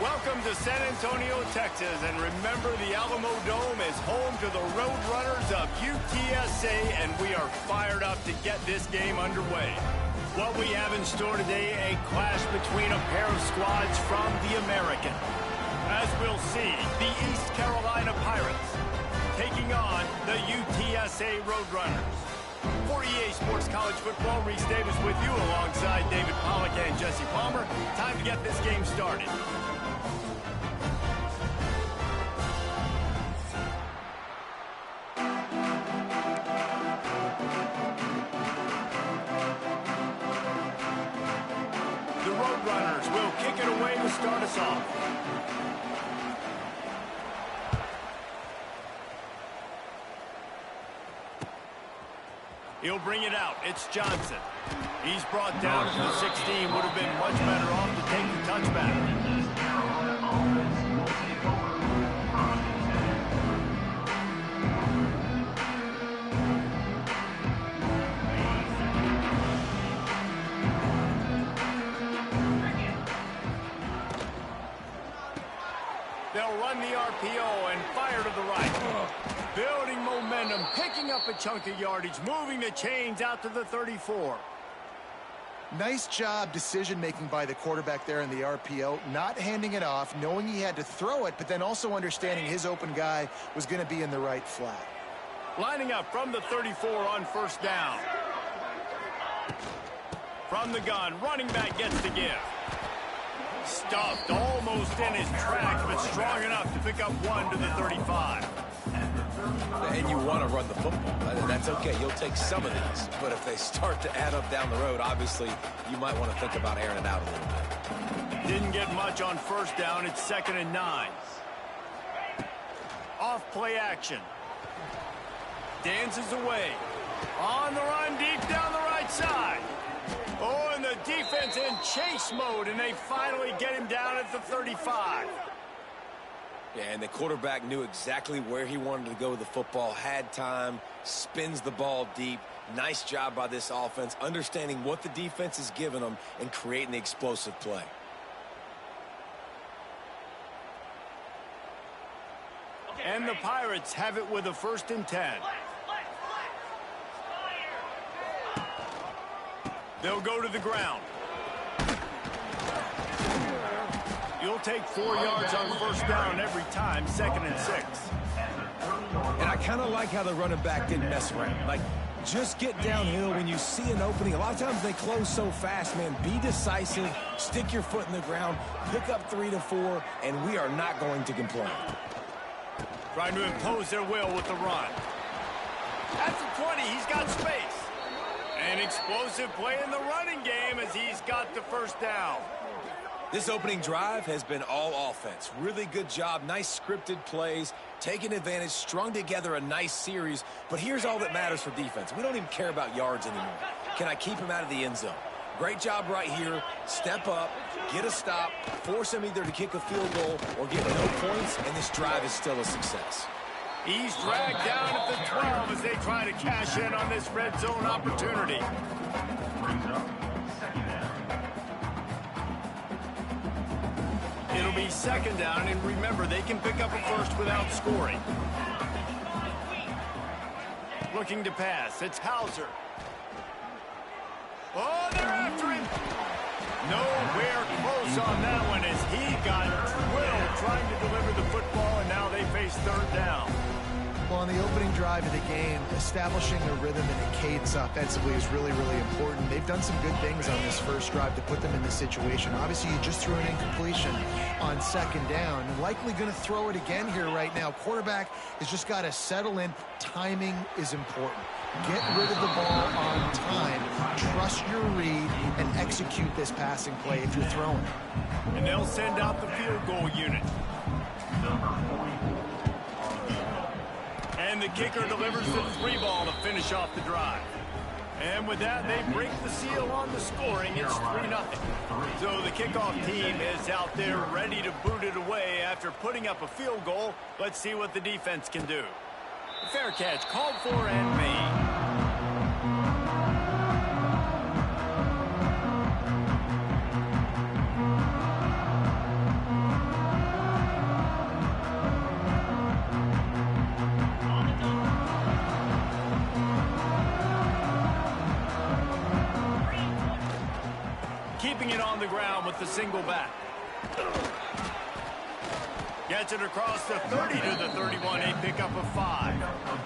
Welcome to San Antonio, Texas, and remember the Alamo Dome is home to the Roadrunners of UTSA, and we are fired up to get this game underway. What we have in store today, a clash between a pair of squads from the American. As we'll see, the East Carolina Pirates taking on the UTSA Roadrunners. For EA Sports College Football, Reese Davis with you alongside David Pollack and Jesse Palmer. Time to get this game started. The Roadrunners will kick it away to start us off. He'll bring it out. It's Johnson. He's brought down to the 16. Would have been much better off to take the touchback. They'll run the RPO and fire to the right. Building momentum, picking up a chunk of yardage, moving the chains out to the 34. Nice job decision-making by the quarterback there in the RPO, not handing it off, knowing he had to throw it, but then also understanding his open guy was going to be in the right flat. Lining up from the 34 on first down. From the gun, running back gets the give. Stuffed almost in his tracks, but strong enough to pick up one to the 35. And you want to run the football. That's okay. You'll take some of these. But if they start to add up down the road, obviously, you might want to think about airing it out a little bit. Didn't get much on first down. It's 2nd and 9. Off play action. Dances away. On the run, deep down the right side. Oh, and the defense in chase mode, and they finally get him down at the 35. Yeah, and the quarterback knew exactly where he wanted to go with the football, had time, spins the ball deep. Nice job by this offense, understanding what the defense is giving them and creating the explosive play. And the Pirates have it with a 1st and 10. They'll go to the ground. You'll take 4 yards on first down every time, 2nd and 6. And I kind of like how the running back didn't mess around. Like, just get downhill when you see an opening. A lot of times they close so fast, man. Be decisive, stick your foot in the ground, pick up 3 to 4, and we are not going to complain. Trying to impose their will with the run. At the 20, he's got space. An explosive play in the running game as he's got the first down. This opening drive has been all offense. Really good job, nice scripted plays, taking advantage, strung together a nice series. But here's all that matters for defense. We don't even care about yards anymore. Can I keep him out of the end zone? Great job right here. Step up, get a stop, force him either to kick a field goal or get no points, and this drive is still a success. He's dragged down at the 12 as they try to cash in on this red zone opportunity. It'll be 2nd down, and remember, they can pick up a first without scoring. Looking to pass, it's Hauser. Oh, they're after him. Nowhere close on that one as he got drilled trying to deliver the football, and now they face 3rd down. Well, on the opening drive of the game, establishing a rhythm and a cadence offensively is really, really important. They've done some good things on this first drive to put them in this situation. Obviously, you just threw an incompletion on 2nd down. Likely going to throw it again here right now. Quarterback has just got to settle in. Timing is important. Get rid of the ball on time. Trust your read and execute this passing play if you're throwing. And they'll send out the field goal unit. And the kicker delivers the 3 ball to finish off the drive. And with that, they break the seal on the scoring. It's 3-0. So the kickoff team is out there ready to boot it away after putting up a field goal. Let's see what the defense can do. Fair catch called for and made. keeping it on the ground with the single back. Gets it across the 30 to the 31, a pickup of 5.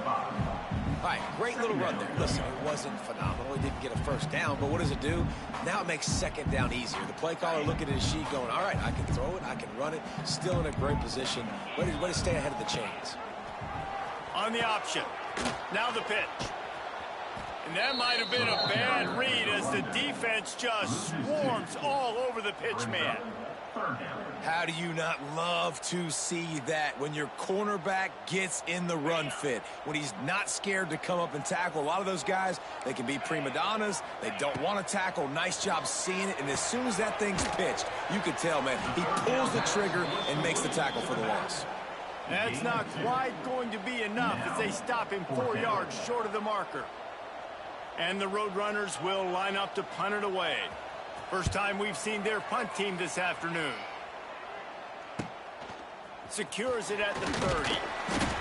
All right, great little run there. Listen, it wasn't phenomenal. He didn't get a first down, but what does it do? Now it makes second down easier. The play caller looking at his sheet going, all right, I can throw it, I can run it. Still in a great position. Way to stay ahead of the chains. On the option. Now the pitch. And that might have been a bad read as the defense just swarms all over the pitch man. How do you not love to see that when your cornerback gets in the run fit, when he's not scared to come up and tackle? A lot of those guys, they can be prima donnas. They don't want to tackle. Nice job seeing it. And as soon as that thing's pitched, you can tell, man, he pulls the trigger and makes the tackle for the loss. That's not quite going to be enough as they stop him 4 yards short of the marker. And the Roadrunners will line up to punt it away. First time we've seen their punt team this afternoon. Secures it at the 30.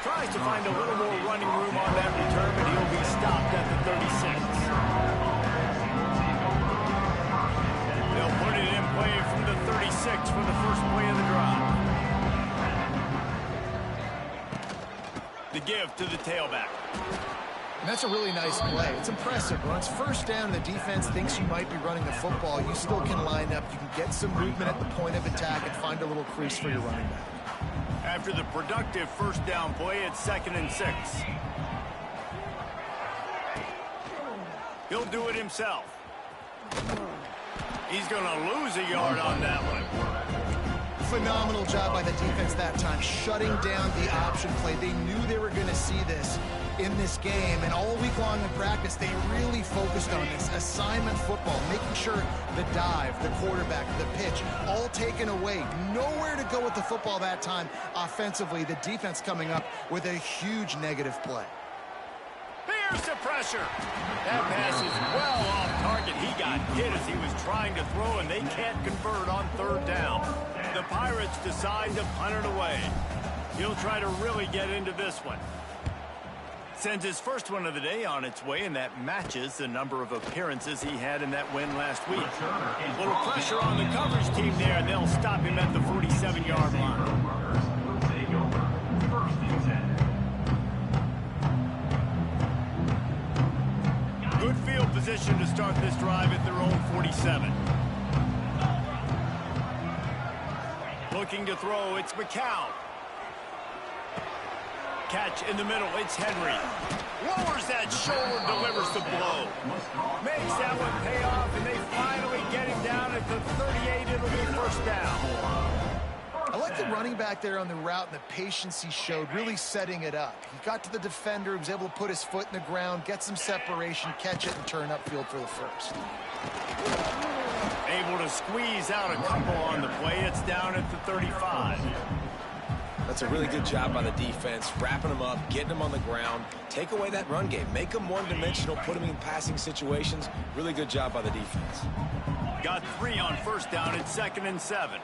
Tries to find a little more running room on that return, but he'll be stopped at the 36. They'll put it in play from the 36 for the first play of the drive. The give to the tailback. And that's a really nice play. It's impressive. When it's first down and the defense thinks you might be running the football, you still can line up. You can get some movement at the point of attack and find a little crease for your running back. After the productive first down play, it's 2nd and 6. He'll do it himself. He's going to lose a yard on that one. Phenomenal job by the defense that time, shutting down the option play. They knew they were going to see this in this game, and all week long in practice, they really focused on this assignment football, making sure the dive, the quarterback, the pitch, all taken away. Nowhere to go with the football that time offensively. The defense coming up with a huge negative play. Here's the pressure. That pass is well off target. He got hit as he was trying to throw, and they can't convert on 3rd down. The Pirates decide to punt it away. He'll try to really get into this one. Sends his first one of the day on its way, and that matches the number of appearances he had in that win last week. A little pressure on the coverage team there, and they'll stop him at the 47-yard line. Good field position to start this drive at their own 47. Looking to throw, it's McCown. Catch in the middle, it's Henry. Lowers that shoulder, delivers the blow. Makes that one pay off, and they finally get him down at the 38. It'll be first down. I like the running back there on the route and the patience he showed, really setting it up. He got to the defender, he was able to put his foot in the ground, get some separation, catch it, and turn upfield for the first. Able to squeeze out a couple on the play. It's down at the 35. That's a really good job by the defense, wrapping them up, getting them on the ground, take away that run game, make them one-dimensional, put them in passing situations. Really good job by the defense. Got 3 on first down. It's 2nd and 7.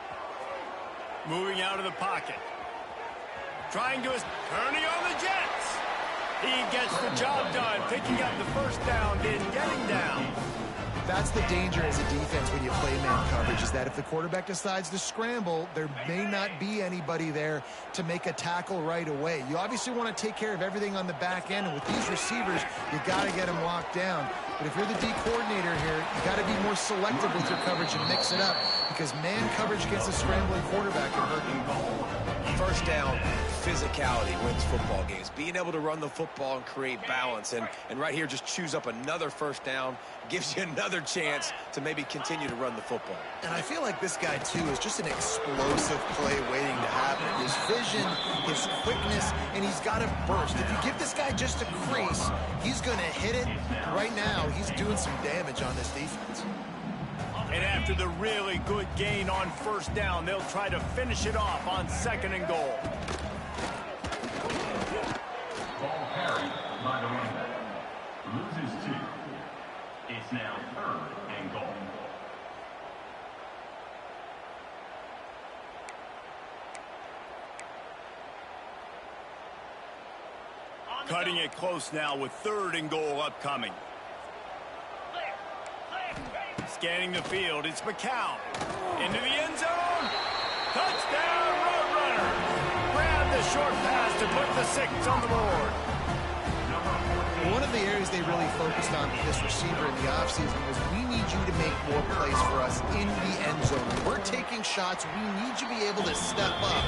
Moving out of the pocket. Trying to turning on the Jets. He gets the job done, picking up the first down, then getting down. That's the danger as a defense when you play man coverage, is that if the quarterback decides to scramble, there may not be anybody there to make a tackle right away. You obviously want to take care of everything on the back end, and with these receivers, you got to get them locked down. But if you're the D coordinator here, you got to be more selective with your coverage and mix it up, because man coverage against a scrambling quarterback can hurt you. First down, physicality wins football games. Being able to run the football and create balance, and right here just choose up another first down, gives you another chance to maybe continue to run the football. And I feel like this guy, too, is just an explosive play waiting to happen. His vision, his quickness, and he's got a burst. If you give this guy just a crease, he's going to hit it. Right now, he's doing some damage on this defense. And after the really good gain on first down, they'll try to finish it off on 2nd and goal. Ball carried by the running back. Loses 2. It's now 3rd and goal. Cutting it close now with 3rd and goal upcoming. Scanning the field, it's McCown. Into the end zone. Touchdown, Roadrunner. Grab the short pass to put the 6 on the board. One of the areas they really focused on with this receiver in the offseason was we need you to make more plays for us in the end zone. When we're taking shots, we need you to be able to step up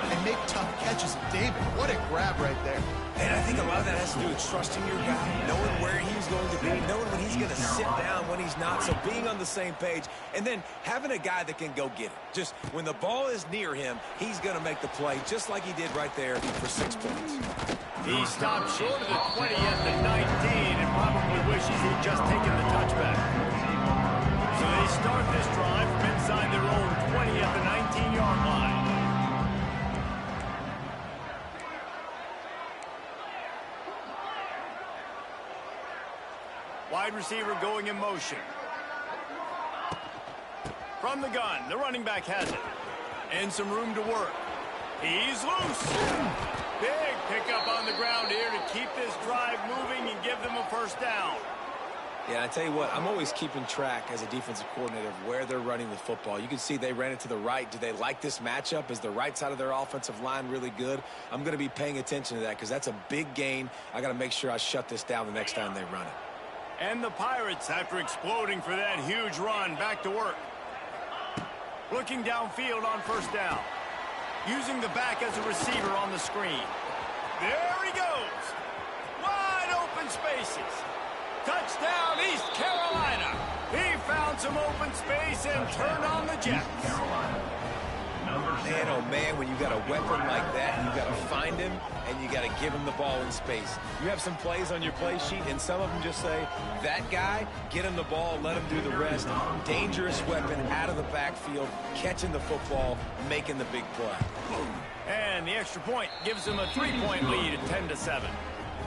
and make tough catches. David, what a grab right there. And I think a lot of that has to do with trusting your guy, knowing where he's going to be, knowing when he's going to sit down, when he's not, so being on the same page, and then having a guy that can go get it. Just when the ball is near him, he's going to make the play just like he did right there for 6 points. He stopped short of the 20 at the 19 and probably wishes he'd just taken the touchback. So they start this drive from inside their own 20 at the 19-yard line. Wide receiver going in motion. From the gun, the running back has it. And some room to work. He's loose. Big pickup on the ground here to keep this drive moving and give them a first down. Yeah, I tell you what, I'm always keeping track as a defensive coordinator of where they're running the football. You can see they ran it to the right. Do they like this matchup? Is the right side of their offensive line really good? I'm going to be paying attention to that because that's a big gain. I got to make sure I shut this down the next time they run it. And the Pirates, after exploding for that huge run, back to work. Looking downfield on first down. Using the back as a receiver on the screen. There he goes. Wide open spaces. Touchdown, East Carolina. He found some open space and turned on the Jets. Man, oh man, when you got a weapon like that, you got to find him and you got to give him the ball in space. You have some plays on your play sheet, and some of them just say, that guy, get him the ball, let him do the rest. Dangerous weapon out of the backfield, catching the football, making the big play. And the extra point gives them a 3-point lead at 10-7.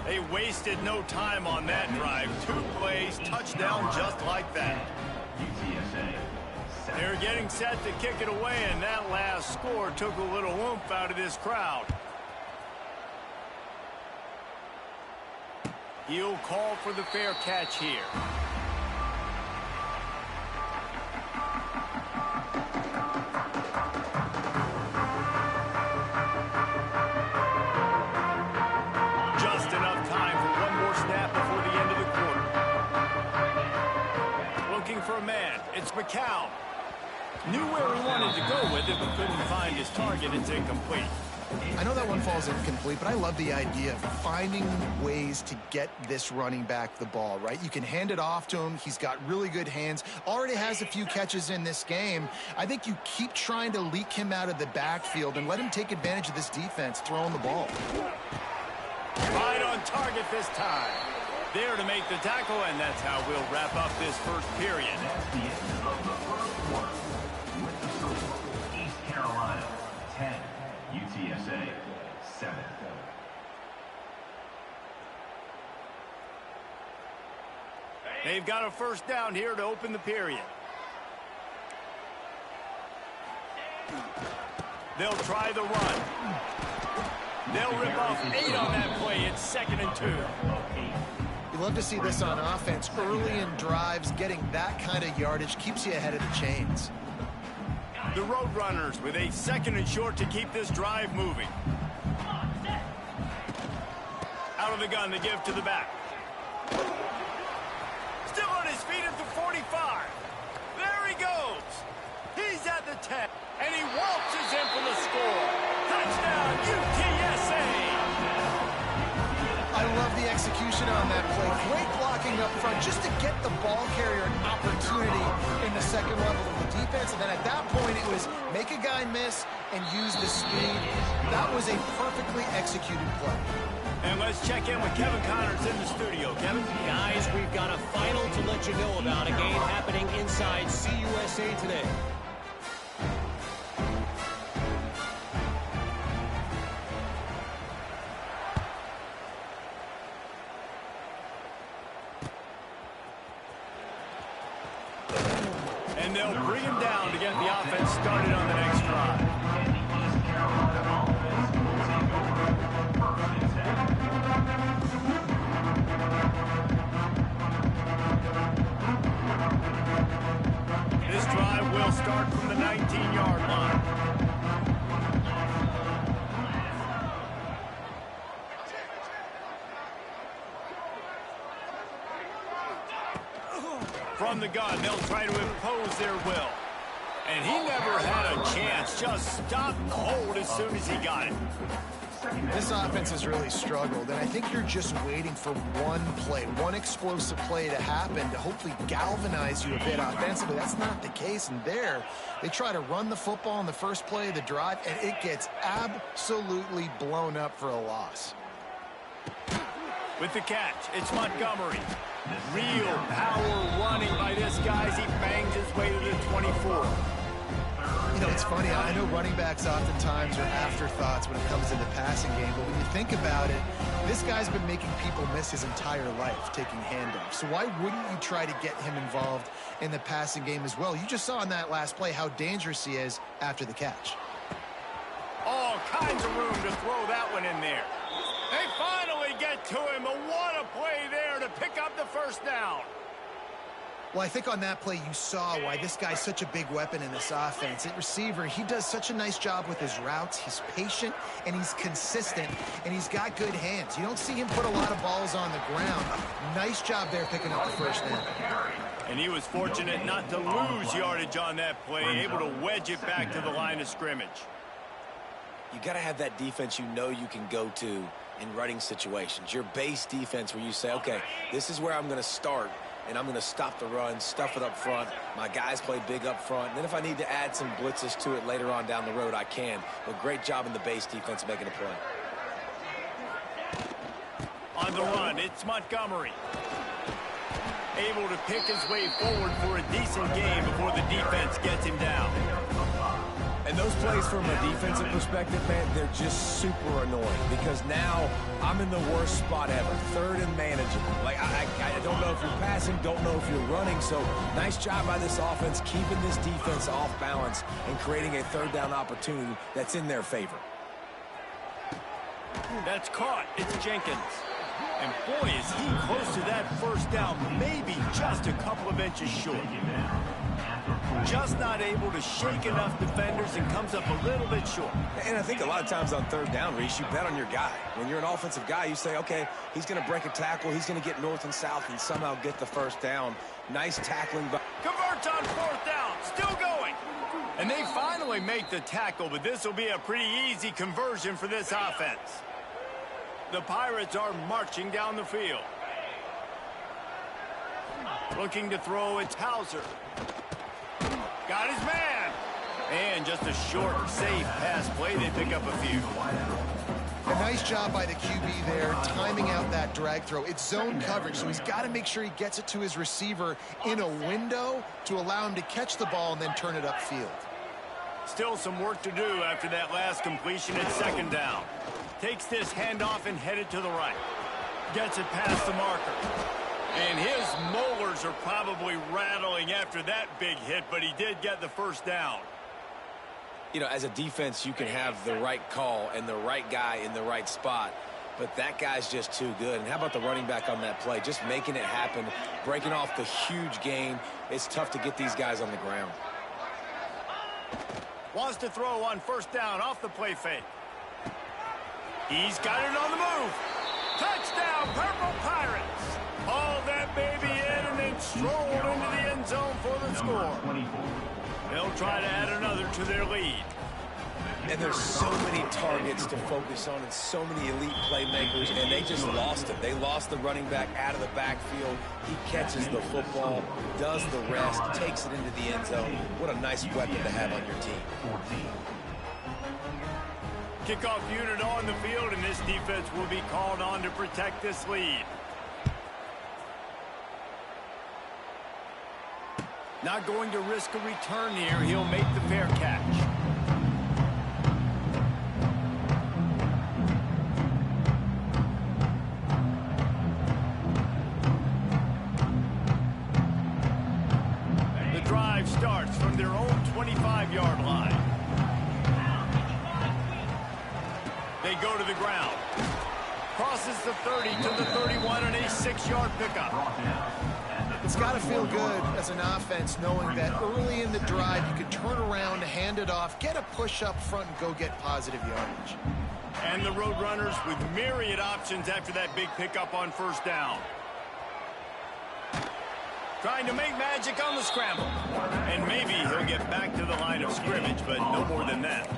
They wasted no time on that drive. 2 plays, touchdown just like that. They're getting set to kick it away, and that last score took a little oomph out of this crowd. He'll call for the fair catch here. Just enough time for one more snap before the end of the quarter. Looking for a man. It's McCown. Knew where he wanted to go with it, but couldn't find his target. It's incomplete. I know that one falls incomplete, but I love the idea of finding ways to get this running back the ball, right? You can hand it off to him. He's got really good hands. Already has a few catches in this game. I think you keep trying to leak him out of the backfield and let him take advantage of this defense throwing the ball. Right on target this time. There to make the tackle, and that's how we'll wrap up this first period. That's the end of the first quarter. With the score, East Carolina 10, UTSA 7. They've got a first down here to open the period. They'll try the run. They'll rip off 8 on that play. It's 2nd and 2. You love to see this on offense. Early in drives, getting that kind of yardage keeps you ahead of the chains. The Roadrunners with a 2nd and short to keep this drive moving. Out of the gun, they give to the back. Still on his feet at the 45. There he goes. He's at the 10. And he waltzes in for the score. Touchdown, UTSA. I love the execution on that play. Great blocking up front just to get the ball carrier an opportunity in the second level of the defense. And then at that point, it was make a guy miss and use the speed. That was a perfectly executed play. And let's check in with Kevin Connors in the studio. Kevin? Guys, we've got a final to let you know about. A game happening inside CUSA today. And they'll bring him down to get the offense started on the next drive. From the gun, they'll try to impose their will. And he never had a chance. Just stopped cold as soon as he got it. This offense has really struggled, and I think you're just waiting for one play, one explosive play to happen to hopefully galvanize you a bit offensively. That's not the case, and there, they try to run the football in the first play of the drive, and it gets absolutely blown up for a loss. With the catch, it's Montgomery. Real power running by this guy as he bangs his way to the 24. You know, it's funny. I know running backs oftentimes are afterthoughts when it comes to the passing game, but when you think about it, this guy's been making people miss his entire life taking handoffs. So why wouldn't you try to get him involved in the passing game as well? You just saw in that last play how dangerous he is after the catch. All kinds of room to throw that one in there. They finally get to him, but what a play there to pick up the first down. Well, I think on that play you saw why this guy's such a big weapon in this offense. At receiver, he does such a nice job with his routes. He's patient, and he's consistent, and he's got good hands. You don't see him put a lot of balls on the ground. Nice job there picking up the first down. And he was fortunate not to lose yardage on that play, able to wedge it back to the line of scrimmage. You got to have that defense you know you can go to in running situations. Your base defense where you say, okay, this is where I'm going to start, and I'm going to stop the run, stuff it up front. My guys play big up front. And then if I need to add some blitzes to it later on down the road, I can. But great job in the base defense making a play. On the run, it's Montgomery. Able to pick his way forward for a decent game before the defense gets him down. And those plays from a defensive perspective, man, they're just super annoying because now I'm in the worst spot ever, third and manageable. Like, I don't know if you're passing, don't know if you're running, so nice job by this offense keeping this defense off balance and creating a third down opportunity that's in their favor. That's caught. It's Jenkins. And boy, is he close to that first down, maybe just a couple of inches short. Just not able to shake enough defenders and comes up a little bit short. And I think a lot of times on third down, Reese, you bet on your guy. When you're an offensive guy, you say, okay, he's going to break a tackle, he's going to get north and south and somehow get the first down. Nice tackling. Converts on fourth down, still going. And they finally make the tackle, but this will be a pretty easy conversion for this offense. The Pirates are marching down the field. Looking to throw, it's Hauser. Got his man. And just a short, safe pass play. They pick up a few. A nice job by the QB there, timing out that drag throw. It's zone coverage, so he's got to make sure he gets it to his receiver in a window to allow him to catch the ball and then turn it upfield. Still some work to do after that last completion at second down. Takes this handoff and headed to the right. Gets it past the marker. And his molars are probably rattling after that big hit, but he did get the first down. You know, as a defense, you can have the right call and the right guy in the right spot, but that guy's just too good. And how about the running back on that play? Just making it happen, breaking off the huge gain. It's tough to get these guys on the ground. Wants to throw on first down off the play fake. He's got it on the move. Touchdown, Purple Pirates. Hauled that baby in and then strolled into the end zone for the score. They'll try to add another to their lead. And there's so many targets to focus on and so many elite playmakers, and they just lost it. They lost the running back out of the backfield. He catches the football, does the rest, takes it into the end zone. What a nice weapon to have on your team. Kickoff unit on the field, and this defense will be called on to protect this lead. Not going to risk a return here. He'll make the fair catch. The drive starts from their own 25-yard line. They go to the ground. Crosses the 30 to the 31 and a 6-yard pickup. It's got to feel good as an offense knowing that early in the drive you can turn around, hand it off, get a push up front, and go get positive yardage. And the Roadrunners with myriad options after that big pickup on first down. Trying to make magic on the scramble. And maybe he'll get back to the line of scrimmage, but no more than that.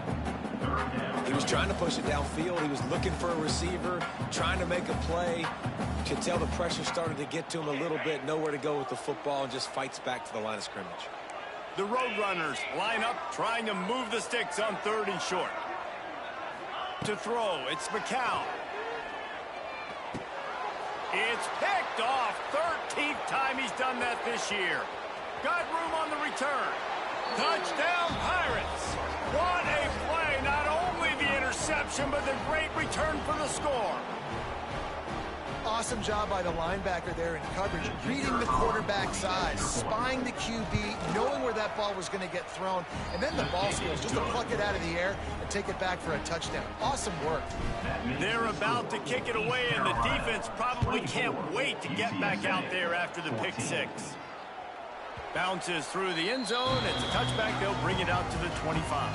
He was trying to push it downfield. He was looking for a receiver, trying to make a play. You could tell the pressure started to get to him a little bit. Nowhere to go with the football, and just fights back to the line of scrimmage. The Roadrunners line up, trying to move the sticks on 3rd and short. To throw, it's McCown. It's picked off. 13th time he's done that this year. Got room on the return. Touchdown, Pirates. What a play. Not only the interception, but the great return for the score. Awesome job by the linebacker there in coverage, reading the quarterback's eyes, spying the QB, knowing where that ball was going to get thrown, and then the ball skills just to pluck it out of the air and take it back for a touchdown. Awesome work. They're about to kick it away, and the defense probably can't wait to get back out there after the pick six. Bounces through the end zone. It's a touchback. They'll bring it out to the 25.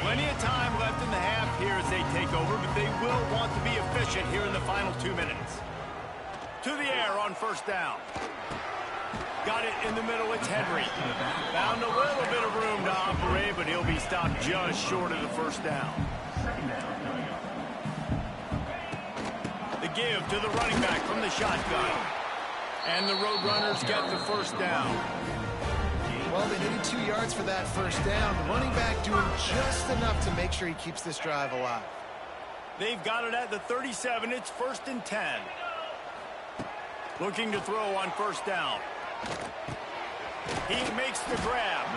Plenty of time left in the half here as they take over, but they will want to be efficient here in the final 2 minutes. To the air on 1st down. Got it in the middle. It's Henry. Found a little bit of room to operate, but he'll be stopped just short of the 1st down. The give to the running back from the shotgun. And the Roadrunners get the 1st down. Well, they needed 2 yards for that 1st down. The running back doing just enough to make sure he keeps this drive alive. They've got it at the 37. It's 1st and 10. Looking to throw on 1st down. He makes the grab.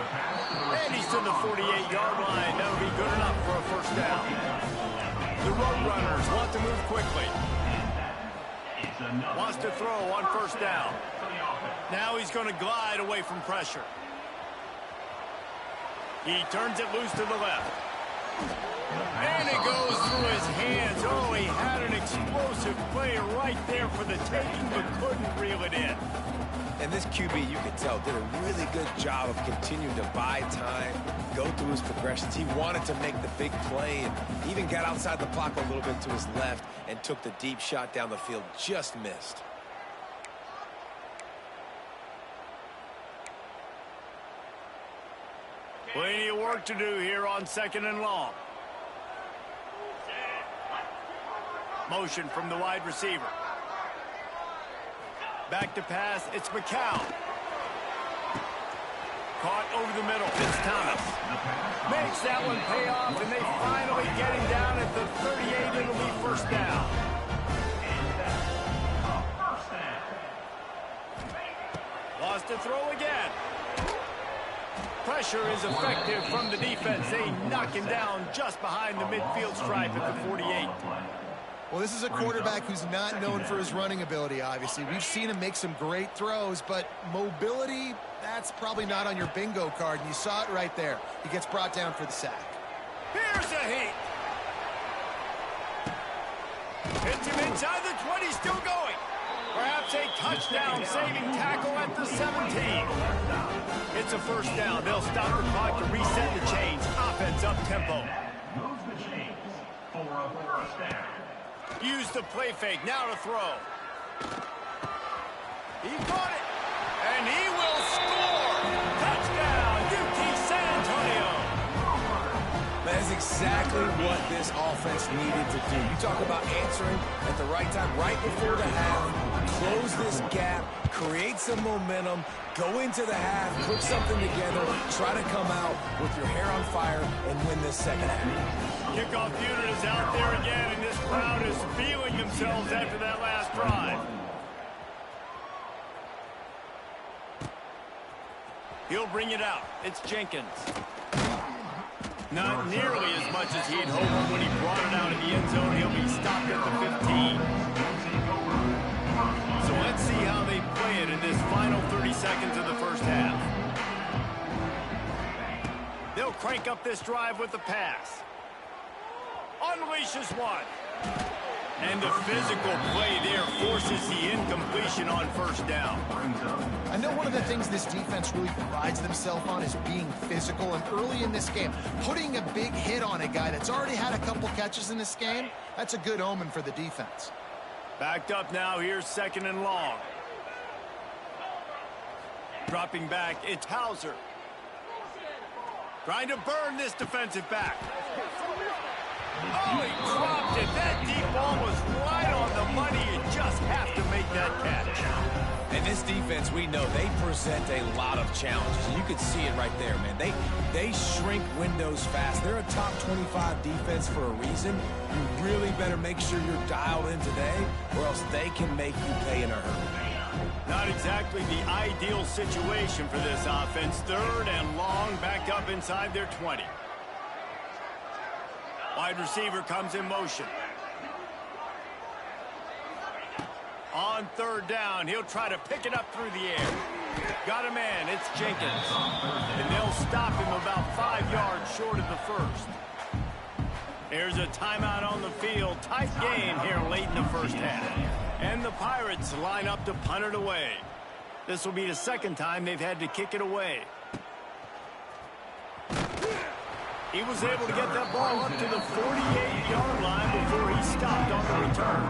And he's to the 48-yard line. That'll be good enough for a 1st down. The Roadrunners want to move quickly. Wants to throw on 1st down. Now he's going to glide away from pressure. He turns it loose to the left. And it goes through his hands. Oh, he had an explosive play right there for the taking, but couldn't reel it in. And this QB, you could tell, did a really good job of continuing to buy time, go through his progressions. He wanted to make the big play and even got outside the pocket a little bit to his left and took the deep shot down the field. Just missed. Plenty of work to do here on 2nd and long. Motion from the wide receiver. Back to pass, it's McCown. Caught over the middle, it's Thomas. Makes that one pay off, and they finally get him down at the 38. It'll be 1st down. Lost to throw again. Pressure is effective from the defense. They knock him down just behind the midfield stripe at the 48. Well, this is a quarterback who's not known for his running ability, obviously. We've seen him make some great throws, but mobility, that's probably not on your bingo card, and you saw it right there. He gets brought down for the sack. Here's a heat. Hits him inside the 20, still going. Perhaps a touchdown-saving tackle at the 17. It's a 1st down. They'll stop the clock to reset the chains. Offense up-tempo. Moves the chains for a 1st down. Use the play fake. Now to throw. He caught it. And he will score. Touchdown, UT San Antonio. That is exactly what this offense needed to do. You talk about answering at the right time, right before the half, close this gap, create some momentum, go into the half, put something together, try to come out with your hair on fire and win this 2nd half. Kickoff unit is out there again, and this crowd is feeling themselves after that last drive. He'll bring it out. It's Jenkins. Not nearly as much as he'd hoped when he brought it out in the end zone. He'll be stopped at the 15. So let's see how they play it in this final 30 seconds of the 1st half. They'll crank up this drive with the pass. Unleashes one. And the physical play there forces the incompletion on first down. I know one of the things this defense really prides themselves on is being physical, and early in this game, putting a big hit on a guy that's already had a couple catches in this game, that's a good omen for the defense. Backed up now, here's 2nd and long. Dropping back, it's Hauser. Trying to burn this defensive back. Oh, he dropped it. That deep ball was right on the money. You just have to make that catch. And this defense, we know, they present a lot of challenges. And you can see it right there, man. They shrink windows fast. They're a top 25 defense for a reason. You really better make sure you're dialed in today, or else they can make you pay in a hurry. Not exactly the ideal situation for this offense. 3rd and long, back up inside their 20. Wide receiver comes in motion. On 3rd down, he'll try to pick it up through the air. Got a man, it's Jenkins. And they'll stop him about 5 yards short of the 1st. There's a timeout on the field. Tight game here late in the first half. And the Pirates line up to punt it away. This will be the 2nd time they've had to kick it away. He was able to get that ball up to the 48-yard line before he stopped on the return.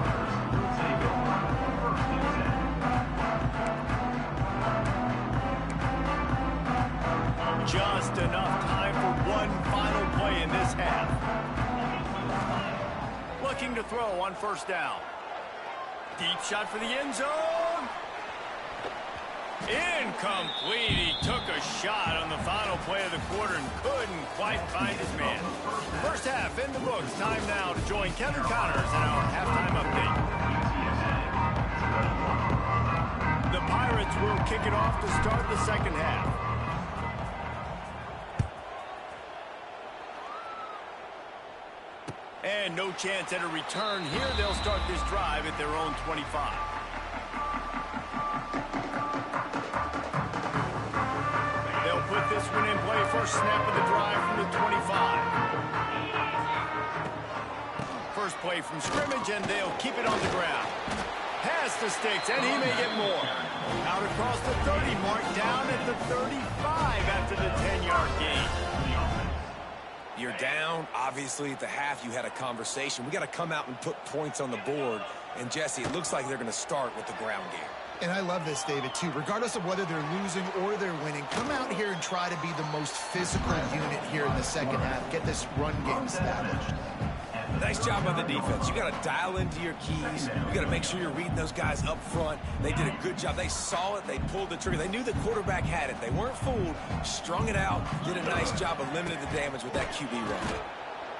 Just enough time for one final play in this half. Looking to throw on 1st down. Deep shot for the end zone. Incomplete. He took a shot on the final play of the quarter and couldn't quite find his man. First half in the books. Time now to join Kevin Connors in our halftime update. The Pirates will kick it off to start the 2nd half. And no chance at a return here. They'll start this drive at their own 25. Put this one in play. First snap of the drive from the 25. First play from scrimmage, and they'll keep it on the ground. Has the sticks, and he may get more. Out across the 30 mark, down at the 35 after the 10-yard gain. You're down. Obviously, at the half, you had a conversation. We got to come out and put points on the board. And, Jesse, it looks like they're going to start with the ground game. And I love this, David, too. Regardless of whether they're losing or they're winning, come out here and try to be the most physical unit here in the 2nd half. Get this run game established. Nice job by the defense. You got to dial into your keys. You got to make sure you're reading those guys up front. They did a good job. They saw it. They pulled the trigger. They knew the quarterback had it. They weren't fooled. Strung it out. Did a nice job of limiting the damage with that QB run.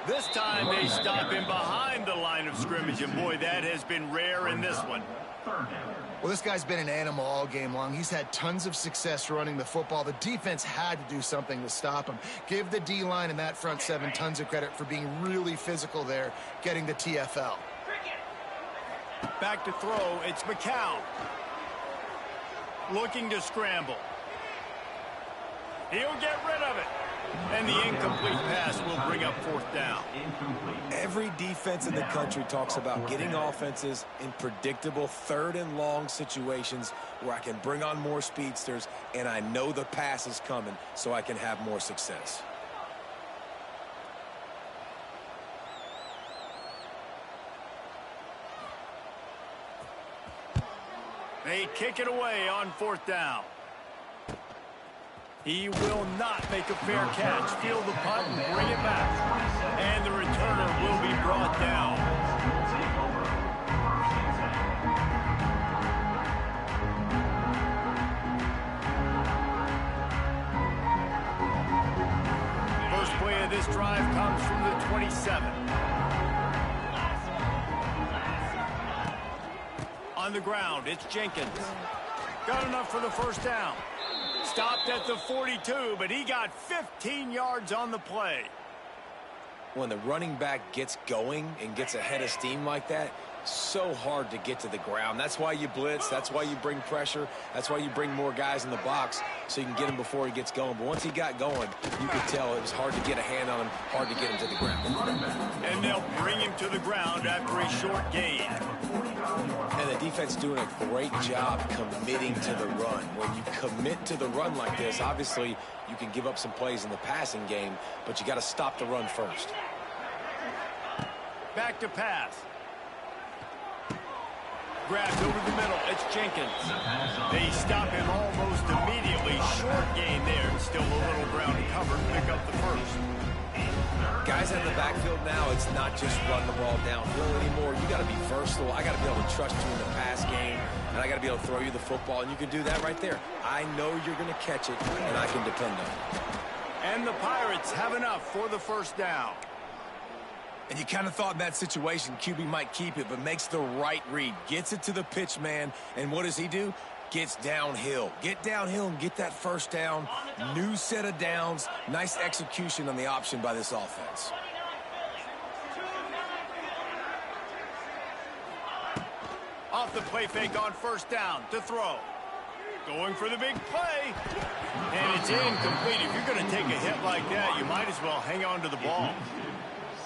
This time they stop him behind the line of scrimmage, and boy, that has been rare in this one. Well, this guy's been an animal all game long. He's had tons of success running the football. The defense had to do something to stop him. Give the D-line and that front 7 tons of credit for being really physical there, getting the TFL. Back to throw, it's McCown. Looking to scramble. He'll get rid of it. And the incomplete pass will bring up 4th down. Every defense in the country talks about getting offenses in predictable 3rd and long situations where I can bring on more speedsters and I know the pass is coming so I can have more success. They kick it away on 4th down. He will not make a fair catch. Field the punt and bring it back. And the returner will be brought down. First play of this drive comes from the 27. On the ground, it's Jenkins. Got enough for the 1st down. Stopped at the 42, but he got 15 yards on the play. When the running back gets going and gets ahead of steam like that, So hard to get to the ground. That's why you blitz. That's why you bring pressure. That's why you bring more guys in the box so you can get him before he gets going. But once he got going, you could tell it was hard to get a hand on him, hard to get him to the ground. And they'll bring him to the ground after a short gain. And the defense doing a great job committing to the run. When you commit to the run like this, obviously you can give up some plays in the passing game, but you got to stop the run first. Back to pass. Grabbed over the middle. It's Jenkins. They stop him almost immediately. Short gain there. Still a little ground to cover. Pick up the first. Guys in the backfield now, it's not just run the ball downhill anymore. You got to be versatile. I got to be able to trust you in the pass game, and I got to be able to throw you the football, and you can do that right there. I know you're going to catch it, and I can depend on it. And the Pirates have enough for the first down. And you kind of thought in that situation QB might keep it, but makes the right read. Gets it to the pitch man, and what does he do? Gets downhill. Get downhill and get that first down. New set of downs. Nice execution on the option by this offense. Off the play fake on first down to throw. Going for the big play. And it's incomplete. If you're going to take a hit like that, you might as well hang on to the ball.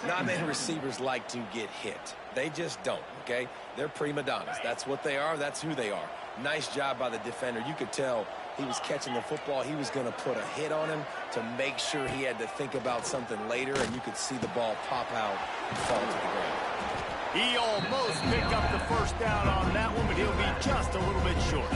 Not many receivers like to get hit. They just don't, okay? They're prima donnas. That's what they are. That's who they are. Nice job by the defender. You could tell he was catching the football. He was going to put a hit on him to make sure he had to think about something later, and you could see the ball pop out and fall to the ground. He almost picked up the first down on that one, but he'll be just a little bit short.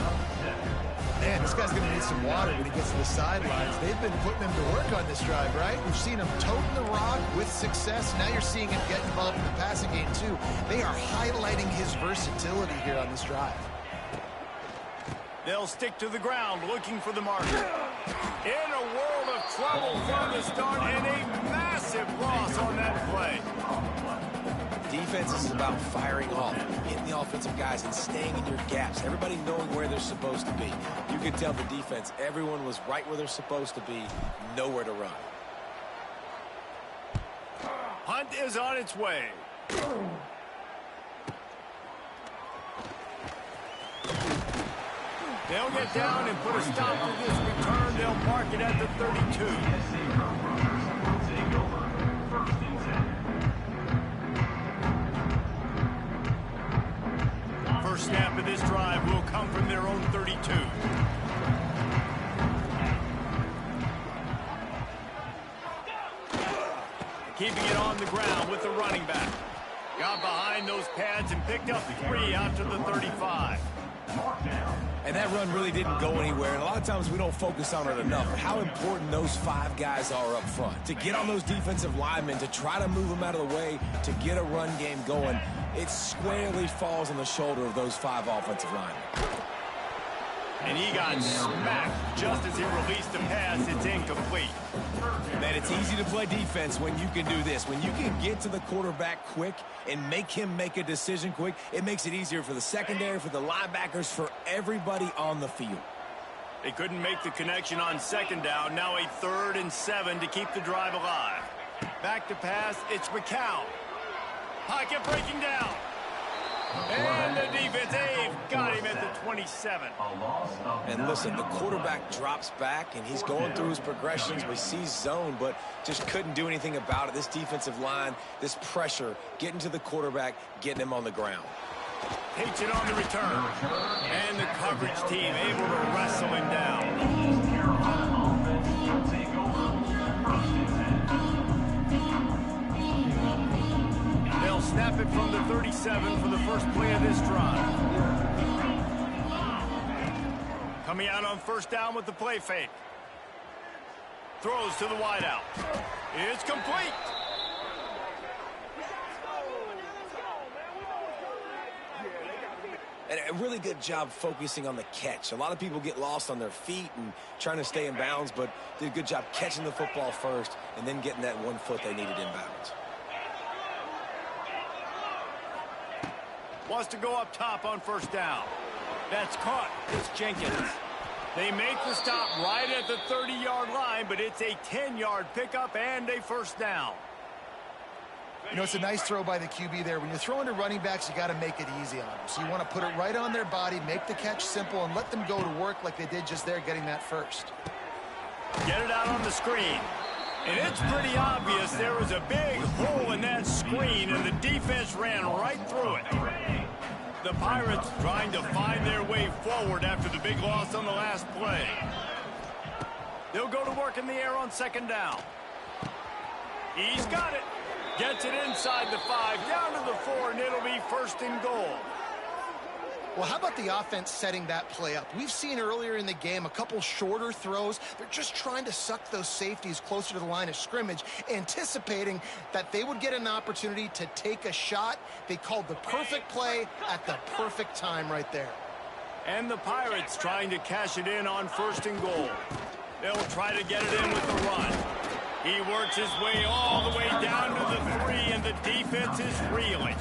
Man, this guy's going to need some water when he gets to the sidelines. They've been putting him to work on this drive, right? We've seen him toting the rock with success. Now you're seeing him get involved in the passing game, too. They are highlighting his versatility here on this drive. They'll stick to the ground, looking for the marker. In a world of trouble from the start, and a massive loss on that play. Defense is about firing off, hitting the offensive guys and staying in your gaps. Everybody knowing where they're supposed to be. You could tell the defense, everyone was right where they're supposed to be, nowhere to run. Hunt is on its way. They'll get down and put a stop to this return. They'll mark it at the 32. First snap of this drive will come from their own 32. Keeping it on the ground with the running back. Got behind those pads and picked up 3 out to the 35. And that run really didn't go anywhere. And a lot of times we don't focus on it enough. How important those 5 guys are up front. To get on those defensive linemen, to try to move them out of the way, to get a run game going, it squarely falls on the shoulder of those 5 offensive linemen. And he got smacked just as he released the pass. It's incomplete. Man, it's easy to play defense when you can do this. When you can get to the quarterback quick and make him make a decision quick, it makes it easier for the secondary, for the linebackers, for everybody on the field. They couldn't make the connection on second down. Now a 3rd and 7 to keep the drive alive. Back to pass. It's McCown. Pocket breaking down. And the defense, they've got him at the 27. And listen, the quarterback drops back, and he's going through his progressions. We see zone, but just couldn't do anything about it. This defensive line, this pressure, getting to the quarterback, getting him on the ground. Takes it on the return. And the coverage team able to wrestle him down. They'll snap it from the 37 for the first play of this drive. Coming out on first down with the play fake. Throws to the wideout. It's complete. And a really good job focusing on the catch. A lot of people get lost on their feet and trying to stay in bounds, but did a good job catching the football first and then getting that 1 foot they needed inbounds. Wants to go up top on first down. That's caught. It's Jenkins. They make the stop right at the 30-yard line, but it's a 10-yard pickup and a first down. You know, it's a nice throw by the QB there. When you're throwing to running backs, you got to make it easy on them. So you want to put it right on their body, make the catch simple, and let them go to work like they did just there, getting that first. Get it out on the screen. And it's pretty obvious there was a big hole in that screen, and the defense ran right through it. The Pirates trying to find their way forward after the big loss on the last play. They'll go to work in the air on second down. He's got it. Gets it inside the 5, down to the 4, and it'll be first and goal. Well, how about the offense setting that play up? We've seen earlier in the game a couple shorter throws. They're just trying to suck those safeties closer to the line of scrimmage, anticipating that they would get an opportunity to take a shot. They called the perfect play at the perfect time right there. And the Pirates trying to cash it in on first and goal. They'll try to get it in with the run. He works his way all the way down to the 3, and the defense is reeling.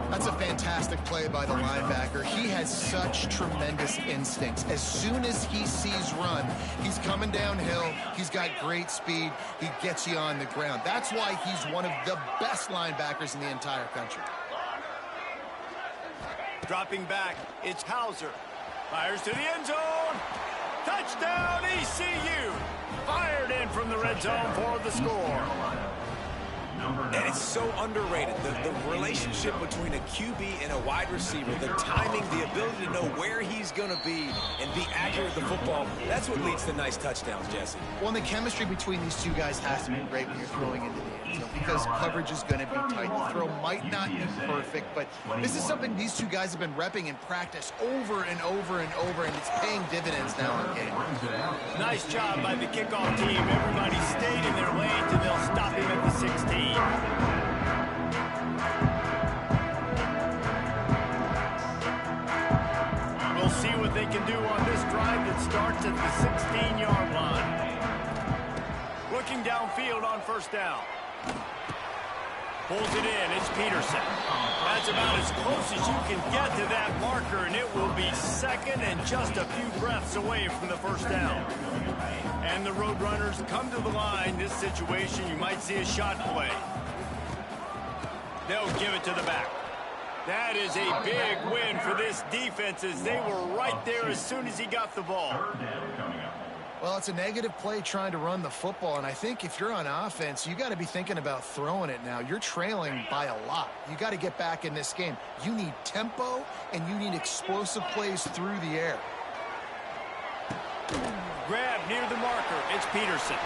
That's a fantastic play by the linebacker. He has such tremendous instincts. As soon as he sees run, he's coming downhill. He's got great speed. He gets you on the ground. That's why he's one of the best linebackers in the entire country. Dropping back, it's Hauser. Fires to the end zone. Touchdown, ECU. Fired in from the red zone for the score. And it's so underrated, the relationship between a QB and a wide receiver, the timing, the ability to know where he's going to be and be accurate with the football, that's what leads to nice touchdowns, Jesse. Well, and the chemistry between these two guys has to be great when you're throwing into the end zone because coverage is going to be tight. The throw might not be perfect, but this is something these two guys have been repping in practice over and over and over, and it's paying dividends now in game. Nice job by the kickoff team. Everybody stayed in their lanes, and they'll stop him at the 16. We'll see what they can do on this drive that starts at the 16-yard line. Looking downfield on first down. Pulls it in. It's Peterson. That's about as close as you can get to that marker, and it will be second and just a few breaths away from the first down. And the Roadrunners come to the line. This situation, you might see a shot play. They'll give it to the back. That is a big win for this defense as they were right there as soon as he got the ball. Well, it's a negative play trying to run the football, and I think if you're on offense, you got to be thinking about throwing it now. You're trailing by a lot. You got to get back in this game. You need tempo, and you need explosive plays through the air. Grab near the marker. It's Peterson.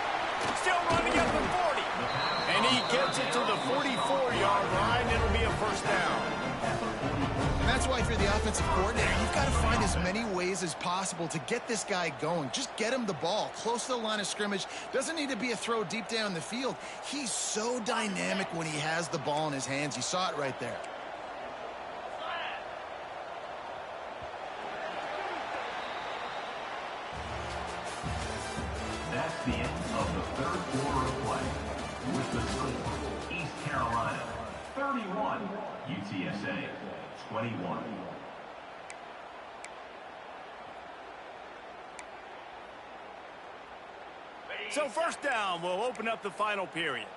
Still running at the 40. And he gets it to the 44-yard line. It'll be a first down. And that's why if you're the offensive coordinator, you've got to find as many ways as possible to get this guy going. Just get him the ball close to the line of scrimmage. Doesn't need to be a throw deep down the field. He's so dynamic when he has the ball in his hands. You saw it right there. That's the end of the third quarter of play. With the score, East Carolina 31, UTSA 21. So first down will open up the final period.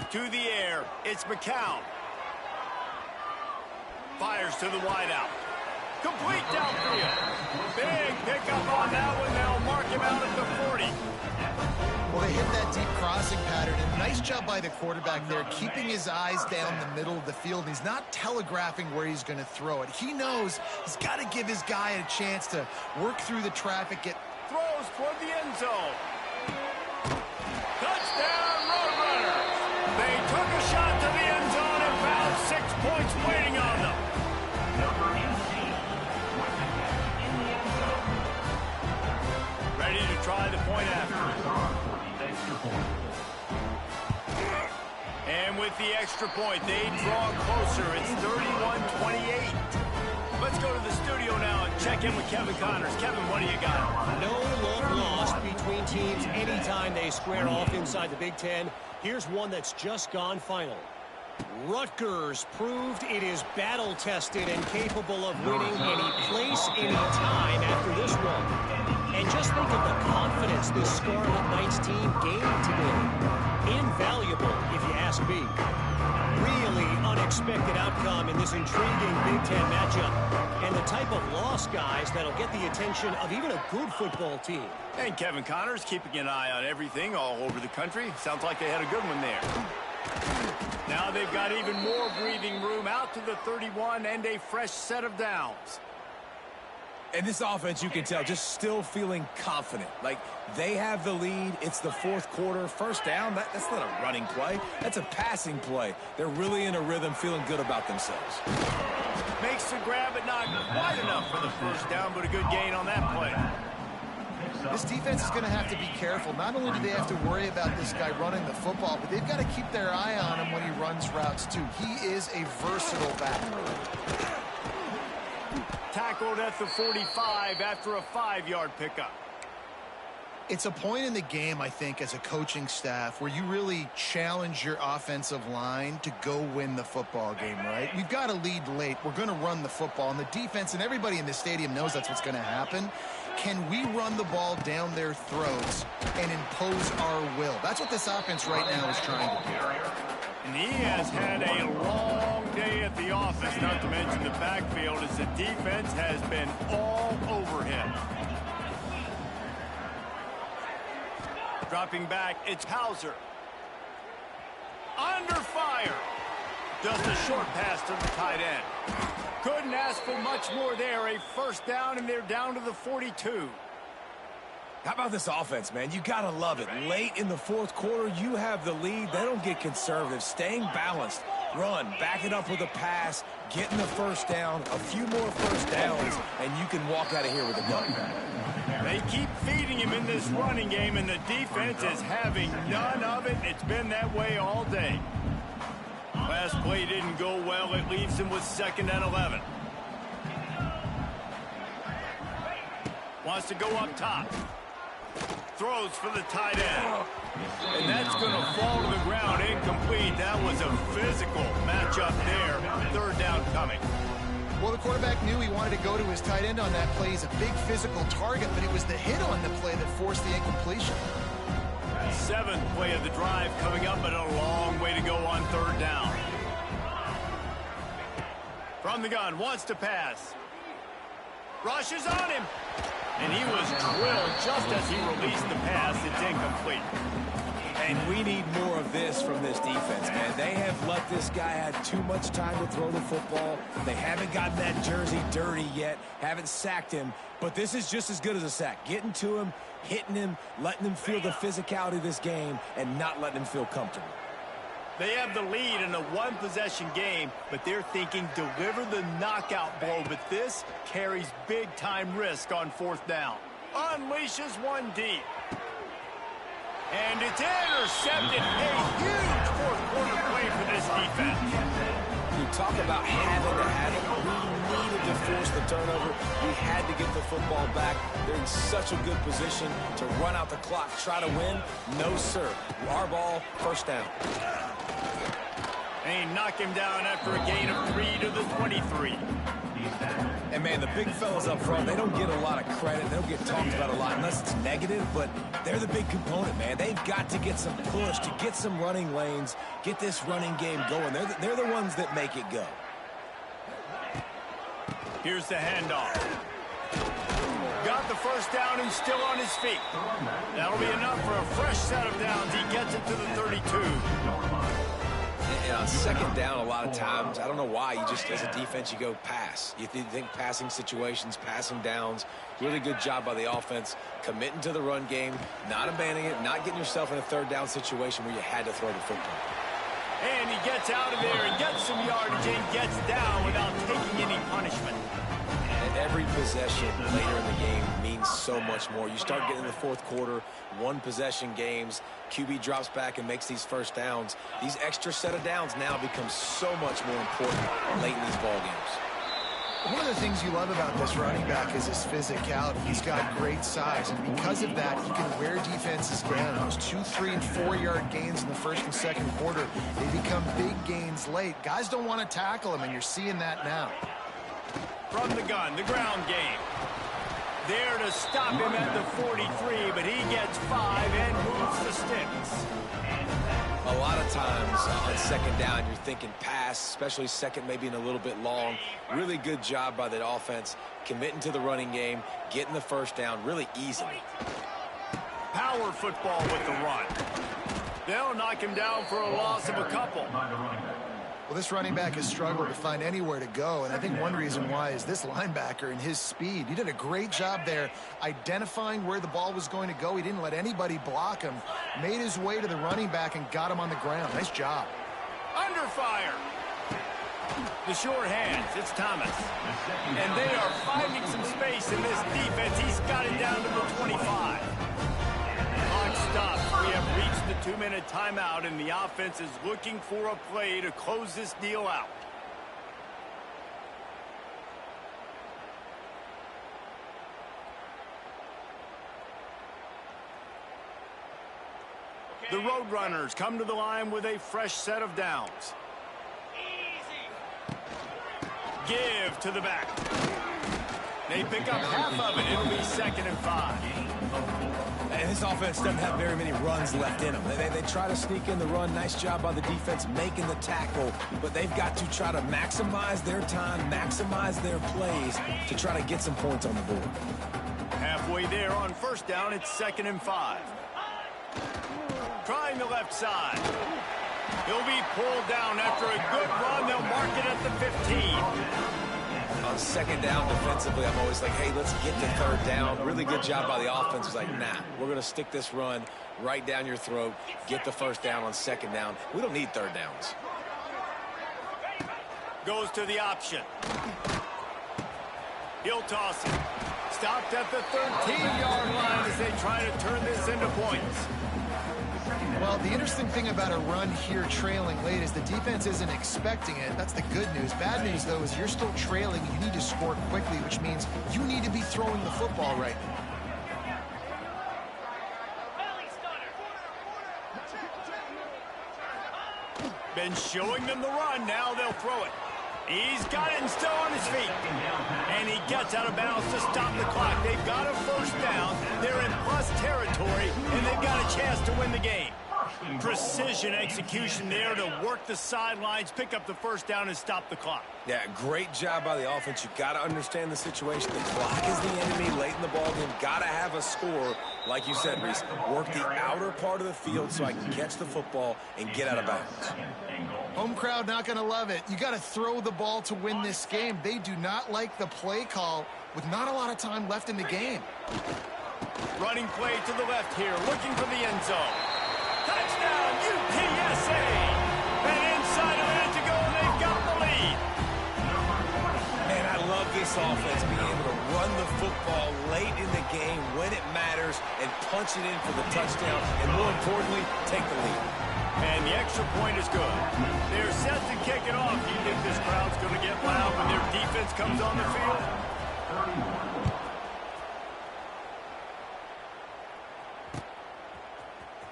To the air, it's McCown. Fires to the wideout. Complete downfield. Big pickup on that one. They'll mark him out at the 40. Well, they hit that deep crossing pattern, and nice job by the quarterback there, keeping his eyes down the middle of the field. He's not telegraphing where he's going to throw it. He knows he's got to give his guy a chance to work through the traffic. Throws toward the end zone. Touchdown, Roadrunners. They took a shot to the end zone and found 6 points waiting on them. Number 18, with the catch in the end zone. Ready to try the point after. And with the extra point, they draw closer. It's 31-28. Let's go to the studio now and check in with Kevin Connors. Kevin, what do you got? No love lost between teams anytime they square off inside the Big Ten. Here's one that's just gone final. Rutgers proved it is battle-tested and capable of winning any place, any time after this one. And just think of the confidence this Scarlet Knights team gained today. Invaluable, if you ask me. Really unexpected outcome in this intriguing Big Ten matchup. And the type of loss, guys, that'll get the attention of even a good football team. And Kevin Connors keeping an eye on everything all over the country. Sounds like they had a good one there. Now they've got even more breathing room out to the 31 and a fresh set of downs. And this offense, you can tell, just still feeling confident. Like, they have the lead. It's the fourth quarter. First down, that's not a running play. That's a passing play. They're really in a rhythm, feeling good about themselves. Makes the grab, but not quite enough for the first down, but a good gain on that play. This defense is going to have to be careful. Not only do they have to worry about this guy running the football, but they've got to keep their eye on him when he runs routes, too. He is a versatile back. Tackled at the 45 after a 5-yard pickup. It's a point in the game, I think, as a coaching staff where you really challenge your offensive line to go win the football game, right? We've got to lead late. We're going to run the football, and the defense and everybody in the stadium knows that's what's going to happen. Can we run the ball down their throats and impose our will? That's what this offense right now is trying to do. And he has had a long day at the office, not to mention the backfield, as the defense has been all over him. Dropping back, it's Hauser. Under fire. Does the short pass to the tight end. Couldn't ask for much more there. A first down, and they're down to the 42. How about this offense, man? You got to love it. Late in the fourth quarter, you have the lead. They don't get conservative. Staying balanced. Run, back it up with a pass, getting the first down, a few more first downs, and you can walk out of here with a gun. They keep feeding him in this running game, and the defense is having none of it. It's been that way all day. Last play didn't go well. It leaves him with 2nd and 11. Wants to go up top. Throws for the tight end. And that's going to fall to the ground. Incomplete. That was a physical matchup there. 3rd down coming. Well, the quarterback knew he wanted to go to his tight end on that play. He's a big physical target, but it was the hit on the play that forced the incompletion. 7th play of the drive coming up, but a long way to go on 3rd down. From the gun, wants to pass. Rushes on him. And he was drilled just as he released the pass. It's incomplete. And we need more of this from this defense, man. They have let this guy have too much time to throw the football. They haven't gotten that jersey dirty yet, haven't sacked him. But this is just as good as a sack. Getting to him, hitting him, letting him feel the physicality of this game, and not letting him feel comfortable. They have the lead in a one-possession game, but they're thinking deliver the knockout blow. But this carries big-time risk on 4th down. Unleashes one deep. And it's intercepted. A huge fourth-quarter play for this defense. You talk about having to have it. We needed to force the turnover. We had to get the football back. They're in such a good position to run out the clock, try to win. No, sir. Our ball, first down. And he knocked him down after a gain of 3 to the 23. And, man, the big fellas up front, they don't get a lot of credit. They don't get talked about a lot unless it's negative, but they're the big component, man. They've got to get some push, to get some running lanes, get this running game going. They're the ones that make it go. Here's the handoff. Got the first down and still on his feet. That'll be enough for a fresh set of downs. He gets it to the 32. And on 2nd down, a lot of times, I don't know why, you just, as a defense, you go pass. You think passing situations, passing downs. Really good job by the offense, committing to the run game, not abandoning it, not getting yourself in a 3rd down situation where you had to throw the football. And he gets out of there and gets some yardage and gets down without taking any punishment. And every possession later in the game means so much more. You start getting in the fourth quarter, one-possession games, QB drops back and makes these first downs. These extra set of downs now become so much more important late in these ball games. One of the things you love about this running back is his physicality. He's got great size, and because of that, he can wear defenses down. Those 2, 3, and 4-yard gains in the 1st and 2nd quarter, they become big gains late. Guys don't want to tackle him, and you're seeing that now. From the gun, the ground game. There to stop him at the 43, but he gets 5 and moves the sticks. A lot of times on second down, you're thinking pass, especially second maybe in a little bit long. Really good job by the offense, committing to the running game, getting the first down really easily. Power football with the run. They'll knock him down for a loss of a couple. Well, this running back has struggled to find anywhere to go, and I think one reason why is this linebacker and his speed. He did a great job there identifying where the ball was going to go. He didn't let anybody block him, made his way to the running back and got him on the ground. Nice job. Under fire. The short hands, it's Thomas. And they are finding some space in this defense. He's got it down to the 25. Clock stops. We have reached the 2-minute timeout, and the offense is looking for a play to close this deal out. The Roadrunners come to the line with a fresh set of downs. Give to the back. They pick up half of it. It'll be 2nd and 5. And this offense doesn't have very many runs left in them. They try to sneak in the run. Nice job by the defense making the tackle. But they've got to try to maximize their time, maximize their plays to try to get some points on the board. Halfway there on first down, it's 2nd and 5. Trying the left side. He'll be pulled down after a good run. They'll mark it at the 15. On second down defensively, I'm always like, hey, let's get to third down. Really good job by the offense. It's like, nah, we're going to stick this run right down your throat, get the first down on second down. We don't need third downs. Goes to the option. He'll toss it. Stopped at the 13-yard line as they try to turn this into points. Well, the interesting thing about a run here trailing late is the defense isn't expecting it. That's the good news. Bad news, though, is you're still trailing. You need to score quickly, which means you need to be throwing the football right now. Been showing them the run. Now they'll throw it. He's got it and still on his feet. And he gets out of bounds to stop the clock. They've got a first down. They're in plus territory, and they've got a chance to win the game. Precision execution there to work the sidelines, pick up the first down, and stop the clock. Yeah, great job by the offense. You've got to understand the situation. The clock is the enemy late in the ballgame. Got to have a score, like you said, Reese. Work the outer part of the field so I can catch the football and get out of bounds. Home crowd not going to love it. You got to throw the ball to win this game. They do not like the play call with not a lot of time left in the game. Running play to the left here, looking for the end zone. Touchdown, UTSA! And inside a minute to go, they've got the lead. Man, I love this offense being able to run the football late in the game when it matters and punch it in for the touchdown, and more importantly, take the lead. And the extra point is good. They're set to kick it off. You think this crowd's going to get loud when their defense comes on the field?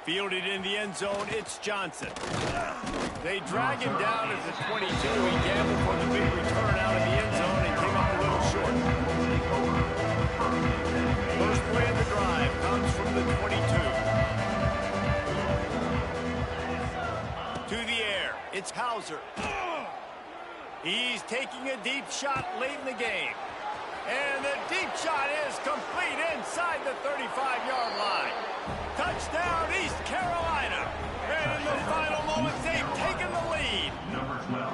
Fielded in the end zone, it's Johnson. They drag him down at the 22. He gambled for the big return out of the end zone and came up a little short. First play of the drive comes from the 22. To the air, it's Hauser. He's taking a deep shot late in the game. And the deep shot is complete inside the 35-yard line. Touchdown, East Carolina. And in the final moments, they've taken the lead. Number 12.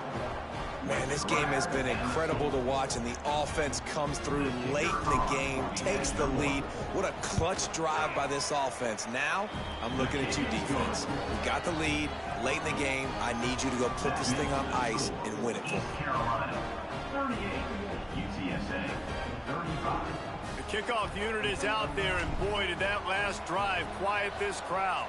Man, this game has been incredible to watch, and the offense comes through late in the game, takes the lead. What a clutch drive by this offense. Now, I'm looking at you, defense. We got the lead late in the game. I need you to go put this thing on ice and win it for me. Carolina, 38. UTSA, 35. The kickoff unit is out there, and boy, did that last drive quiet this crowd.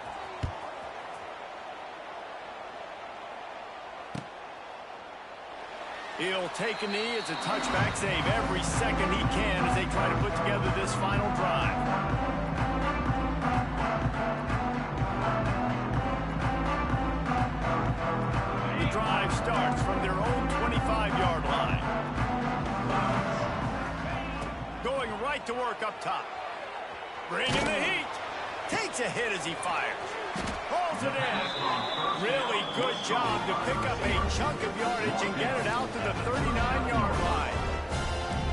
He'll take a knee. It's a touchback save every second he can as they try to put together this final drive. The drive starts from their own 25-yard line. Going right to work up top. Bringing the heat. Takes a hit as he fires. Pulls it in. Really good job to pick up a chunk of yardage and get it out to the 39-yard line.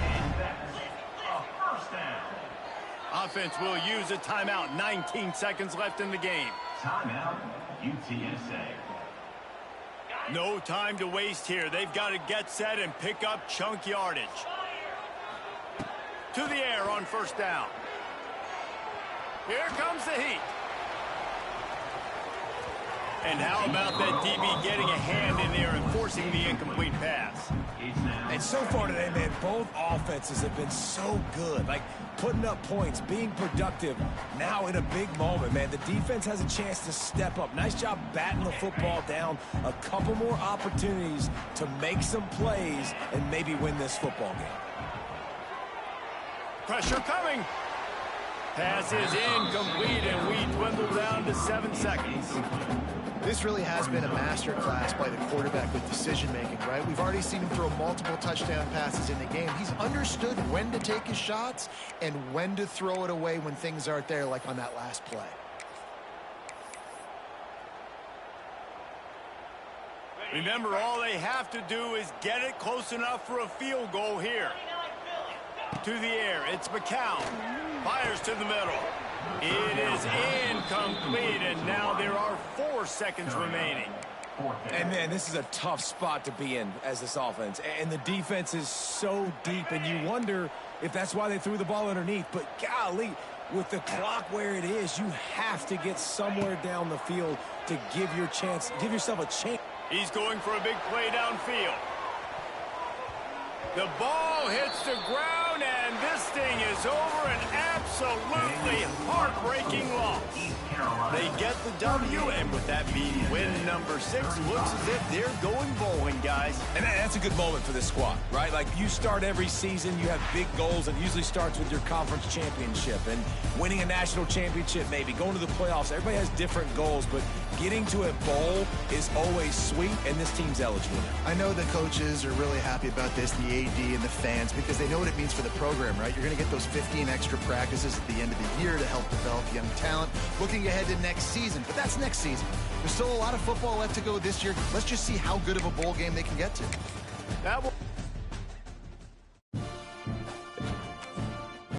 And that's a first down. Offense will use a timeout. 19 seconds left in the game. Timeout, UTSA. No time to waste here. They've got to get set and pick up chunk yardage. To the air on first down. Here comes the heat. And how about that DB getting a hand in there and forcing the incomplete pass? And so far today, man, both offenses have been so good. Like, putting up points, being productive. Now in a big moment, man, the defense has a chance to step up. Nice job batting the football down. A couple more opportunities to make some plays and maybe win this football game. Pressure coming. Pass is incomplete, and we dwindle down to 7 seconds. This really has been a masterclass by the quarterback with decision-making, right? We've already seen him throw multiple touchdown passes in the game. He's understood when to take his shots and when to throw it away when things aren't there, like on that last play. Remember, all they have to do is get it close enough for a field goal here. To the air, it's McCown. Fires to the middle. It is incomplete, and now there are 4 seconds remaining. And, man, this is a tough spot to be in as this offense. And the defense is so deep, and you wonder if that's why they threw the ball underneath. But, golly, with the clock where it is, you have to get somewhere down the field to give yourself a chance. He's going for a big play downfield. The ball hits the ground, and this thing is over. An absolutely heartbreaking loss. They get the W, and with that being win number 6, looks as if they're going bowling, guys. And that's a good moment for this squad, right? Like, you start every season, you have big goals. It usually starts with your conference championship and winning a national championship, maybe going to the playoffs. Everybody has different goals, but getting to a bowl is always sweet, and this team's eligible. I know the coaches are really happy about this, the AD and the fans, because they know what it means for the program, right? You're going to get those 15 extra practices at the end of the year to help develop young talent, looking ahead to next season. But that's next season. There's still a lot of football left to go this year. Let's just see how good of a bowl game they can get to. That will